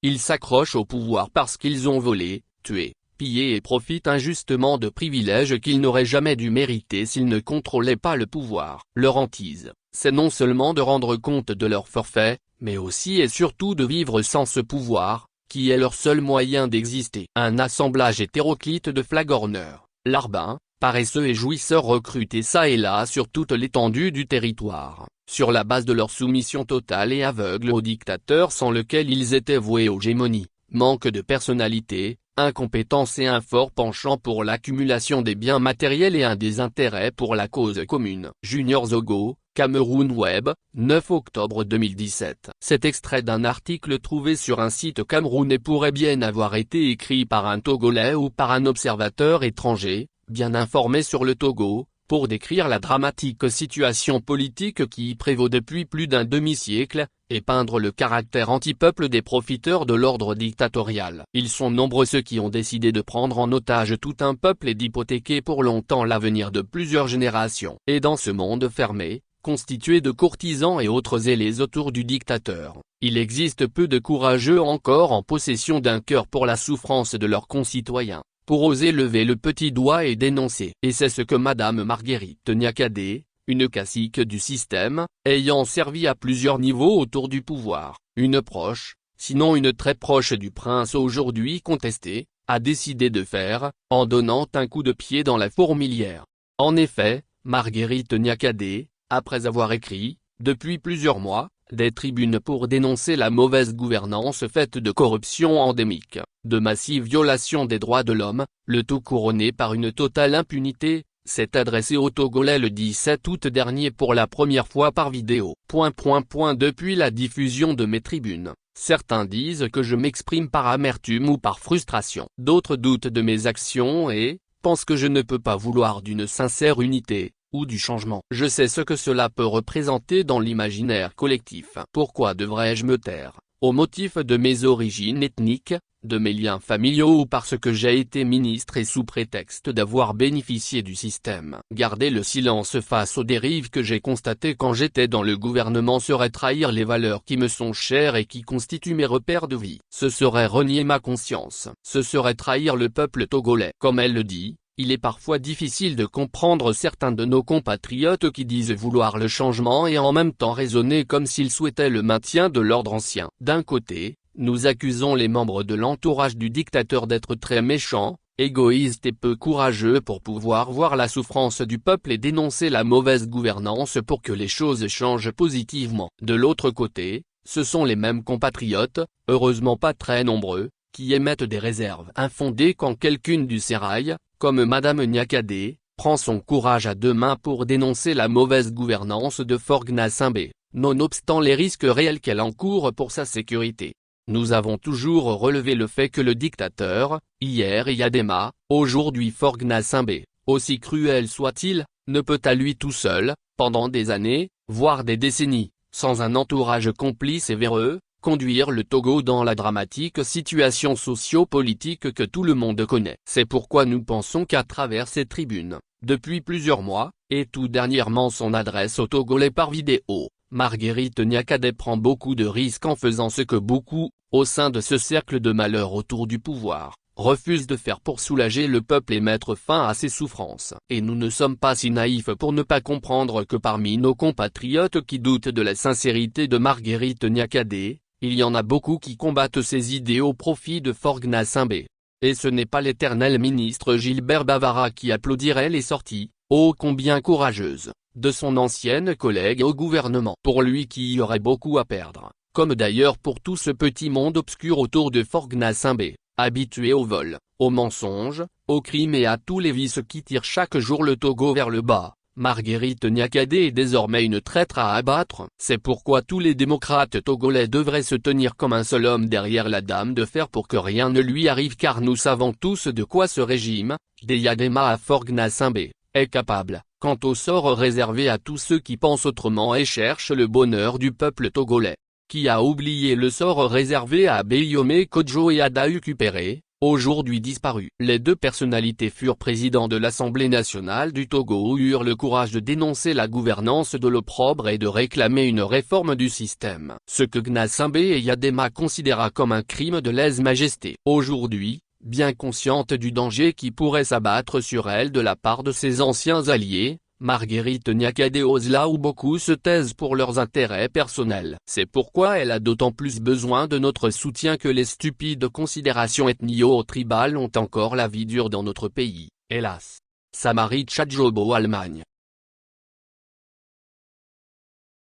Ils s'accrochent au pouvoir parce qu'ils ont volé, tué, pillé et profitent injustement de privilèges qu'ils n'auraient jamais dû mériter s'ils ne contrôlaient pas le pouvoir. Leur hantise, c'est non seulement de rendre compte de leurs forfaits, mais aussi et surtout de vivre sans ce pouvoir, qui est leur seul moyen d'exister. Un assemblage hétéroclite de flagorneurs, larbins, paresseux et jouisseurs recrutés çà et là sur toute l'étendue du territoire, sur la base de leur soumission totale et aveugle au dictateur sans lequel ils étaient voués aux gémonies, manque de personnalité, incompétence et un fort penchant pour l'accumulation des biens matériels et un désintérêt pour la cause commune. Junior Zogo, Cameroun Web, 9 octobre 2017. Cet extrait d'un article trouvé sur un site camerounais pourrait bien avoir été écrit par un Togolais ou par un observateur étranger, bien informé sur le Togo, pour décrire la dramatique situation politique qui y prévaut depuis plus d'un demi-siècle, et peindre le caractère anti-peuple des profiteurs de l'ordre dictatorial. Ils sont nombreux ceux qui ont décidé de prendre en otage tout un peuple et d'hypothéquer pour longtemps l'avenir de plusieurs générations. Et dans ce monde fermé, constitué de courtisans et autres zélés autour du dictateur, il existe peu de courageux encore en possession d'un cœur pour la souffrance de leurs concitoyens, pour oser lever le petit doigt et dénoncer. Et c'est ce que Madame Marguerite Niakhaday, une cacique du système, ayant servi à plusieurs niveaux autour du pouvoir, une proche, sinon une très proche du prince aujourd'hui contesté, a décidé de faire, en donnant un coup de pied dans la fourmilière. En effet, Marguerite Niakhaday, après avoir écrit, depuis plusieurs mois, des tribunes pour dénoncer la mauvaise gouvernance faite de corruption endémique, de massives violations des droits de l'homme, le tout couronné par une totale impunité, s'est adressée aux Togolais le 17 août dernier pour la première fois par vidéo. Depuis la diffusion de mes tribunes, certains disent que je m'exprime par amertume ou par frustration. D'autres doutent de mes actions et pensent que je ne peux pas vouloir d'une sincère unité, ou du changement. Je sais ce que cela peut représenter dans l'imaginaire collectif. Pourquoi devrais-je me taire, au motif de mes origines ethniques, de mes liens familiaux ou parce que j'ai été ministre et sous prétexte d'avoir bénéficié du système? Garder le silence face aux dérives que j'ai constatées quand j'étais dans le gouvernement serait trahir les valeurs qui me sont chères et qui constituent mes repères de vie. Ce serait renier ma conscience. Ce serait trahir le peuple togolais. Comme elle le dit, il est parfois difficile de comprendre certains de nos compatriotes qui disent vouloir le changement et en même temps raisonner comme s'ils souhaitaient le maintien de l'ordre ancien. D'un côté, nous accusons les membres de l'entourage du dictateur d'être très méchants, égoïstes et peu courageux pour pouvoir voir la souffrance du peuple et dénoncer la mauvaise gouvernance pour que les choses changent positivement. De l'autre côté, ce sont les mêmes compatriotes, heureusement pas très nombreux, qui émettent des réserves infondées quand quelqu'une du sérail, comme Madame Niakhaday, prend son courage à deux mains pour dénoncer la mauvaise gouvernance de Faure Gnassingbé, nonobstant les risques réels qu'elle encourt pour sa sécurité. Nous avons toujours relevé le fait que le dictateur, hier Yadema, aujourd'hui Faure Gnassingbé, aussi cruel soit-il, ne peut à lui tout seul, pendant des années, voire des décennies, sans un entourage complice et véreux, conduire le Togo dans la dramatique situation socio-politique que tout le monde connaît. C'est pourquoi nous pensons qu'à travers ces tribunes, depuis plusieurs mois, et tout dernièrement son adresse aux Togolais par vidéo, Marguerite Niakhaday prend beaucoup de risques en faisant ce que beaucoup, au sein de ce cercle de malheur autour du pouvoir, refusent de faire pour soulager le peuple et mettre fin à ses souffrances. Et nous ne sommes pas si naïfs pour ne pas comprendre que parmi nos compatriotes qui doutent de la sincérité de Marguerite Niakhaday, il y en a beaucoup qui combattent ses idées au profit de Faure Gnassingbé. Et ce n'est pas l'éternel ministre Gilbert Bavara qui applaudirait les sorties, ô combien courageuses, de son ancienne collègue au gouvernement. Pour lui qui y aurait beaucoup à perdre, comme d'ailleurs pour tout ce petit monde obscur autour de Faure Gnassingbé, habitué au vol, au mensonge, au crime et à tous les vices qui tirent chaque jour le Togo vers le bas. Marguerite Niakhaday est désormais une traître à abattre. C'est pourquoi tous les démocrates togolais devraient se tenir comme un seul homme derrière la dame de fer pour que rien ne lui arrive, car nous savons tous de quoi ce régime, des Yadema à Faure Gnassingbé, est capable, quant au sort réservé à tous ceux qui pensent autrement et cherchent le bonheur du peuple togolais. Qui a oublié le sort réservé à Beyomé Kodjo et à Dahu Kupéré, aujourd'hui disparus. Les deux personnalités furent présidents de l'Assemblée nationale du Togo, eurent le courage de dénoncer la gouvernance de l'opprobre et de réclamer une réforme du système. Ce que Gnassingbé et Yadema considéra comme un crime de lèse-majesté. Aujourd'hui, bien consciente du danger qui pourrait s'abattre sur elle de la part de ses anciens alliés, Marguerite Niakhaté ose là où beaucoup se taisent pour leurs intérêts personnels. C'est pourquoi elle a d'autant plus besoin de notre soutien que les stupides considérations ethnio-tribales ont encore la vie dure dans notre pays, hélas. Samari Tchadjobo, Allemagne.